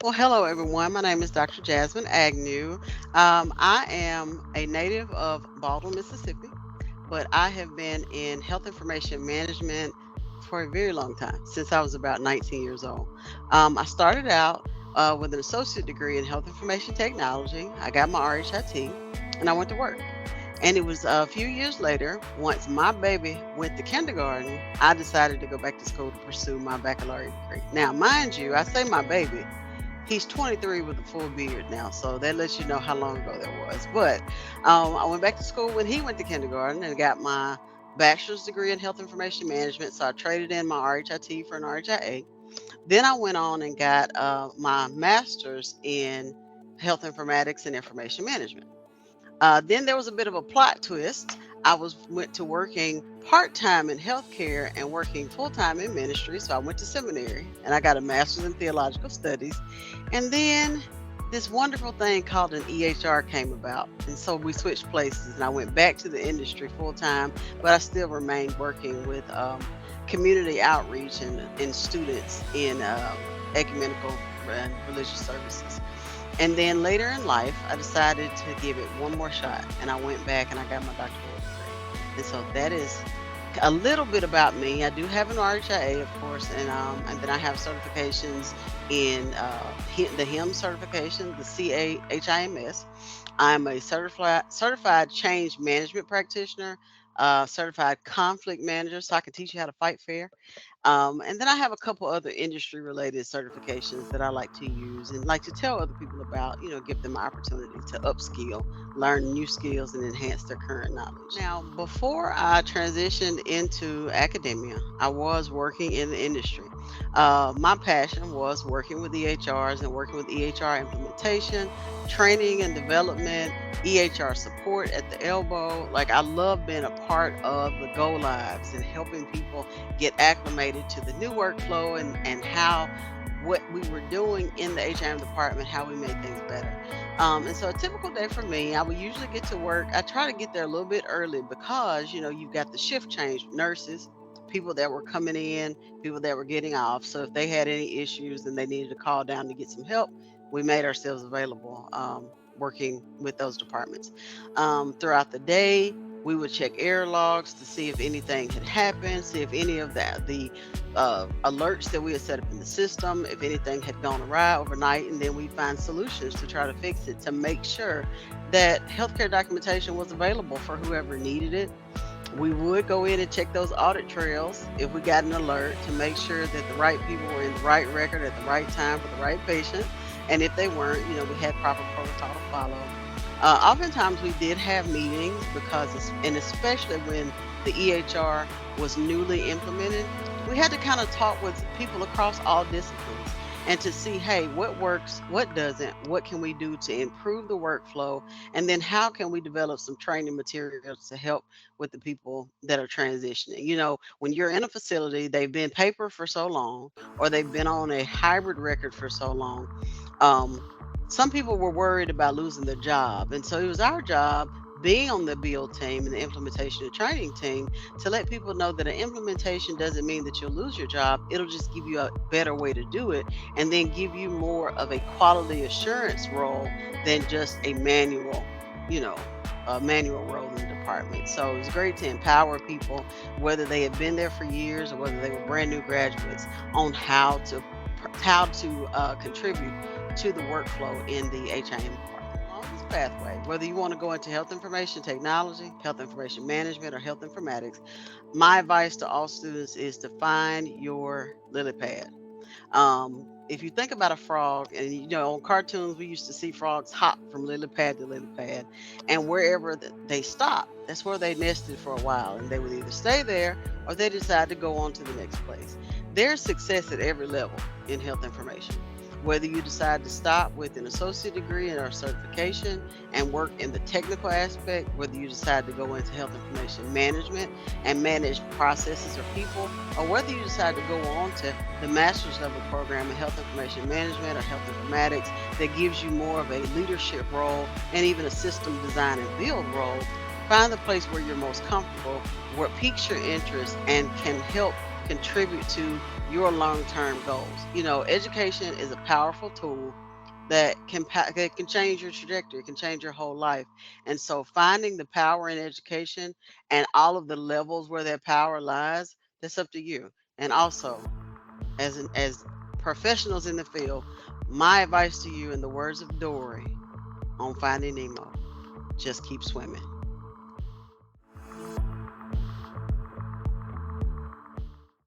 Well, hello everyone. My name is Dr. Jasmine Agnew. I am a native of Baldwin, Mississippi, but I have been in health information management for a very long time, since I was about 19 years old. I started out with an associate degree in health information technology. I got my RHIT and I went to work. And it was a few years later, once my baby went to kindergarten, I decided to go back to school to pursue my baccalaureate degree. Now, mind you, I say my baby, he's 23 with a full beard now, so that lets you know how long ago that was. But I went back to school when he went to kindergarten and got my bachelor's degree in health information management. So I traded in my RHIT for an RHIA. Then I went on and got my master's in health informatics and information management. Then there was a bit of a plot twist. I went to working part time in healthcare and working full time in ministry. So I went to seminary and I got a master's in theological studies. And then this wonderful thing called an EHR came about. And so we switched places and I went back to the industry full time, but I still remained working with community outreach and students in ecumenical and religious services. And then later in life, I decided to give it one more shot, and I went back and I got my doctoral degree. And so that is a little bit about me. I do have an RHIA, of course, and then I have certifications in the HIM certification, the CAHIMS. I'm a certified change management practitioner, certified conflict manager, so I can teach you how to fight fair. And then I have a couple other industry related certifications that I like to use and like to tell other people about, give them an opportunity to upskill, learn new skills, and enhance their current knowledge. Now, before I transitioned into academia, I was working in the industry. My passion was working with EHRs and working with EHR implementation, training and development, EHR support at the elbow. Like, I love being a part of the go lives and helping people get acclimated to the new workflow and how what we were doing in the HIM department, how we made things better. And so a typical day for me, I would usually get to work. I try to get there a little bit early because, you've got the shift change, nurses, people that were coming in, people that were getting off. So if they had any issues and they needed to call down to get some help, we made ourselves available, working with those departments. Throughout the day, we would check error logs to see if anything had happened, see if any of the alerts that we had set up in the system, if anything had gone awry overnight, and then we find solutions to try to fix it to make sure that healthcare documentation was available for whoever needed it. We would go in and check those audit trails if we got an alert to make sure that the right people were in the right record at the right time for the right patient. And if they weren't, we had proper protocol to follow. Oftentimes we did have meetings and especially when the EHR was newly implemented, we had to kind of talk with people across all disciplines and to see, hey, what works, what doesn't, what can we do to improve the workflow, and then how can we develop some training materials to help with the people that are transitioning. When you're in a facility, they've been paper for so long, or they've been on a hybrid record for so long. Um, some people were worried about losing their job. And so it was our job, being on the build team and the implementation and training team, to let people know that an implementation doesn't mean that you'll lose your job. It'll just give you a better way to do it and then give you more of a quality assurance role than just you know, a manual role in the department. So it was great to empower people, whether they had been there for years or whether they were brand new graduates, on how to contribute to the workflow in the HIM department. Along this pathway, whether you want to go into health information technology, health information management, or health informatics, my advice to all students is to find your lily pad. If you think about a frog, and on cartoons we used to see frogs hop from lily pad to lily pad, and wherever they stopped, that's where they nested for a while, and they would either stay there or they decide to go on to the next place. There's success at every level in health information. Whether you decide to stop with an associate degree in our certification and work in the technical aspect, whether you decide to go into health information management and manage processes or people, or whether you decide to go on to the master's level program in health information management or health informatics that gives you more of a leadership role and even a system design and build role, find the place where you're most comfortable, where it piques your interest and can help contribute to your long-term goals. Education is a powerful tool that can change your trajectory, can change your whole life. And so finding the power in education and all of the levels where that power lies, that's up to you. And also, as professionals in the field, my advice to you, in the words of Dory on Finding Nemo, just keep swimming.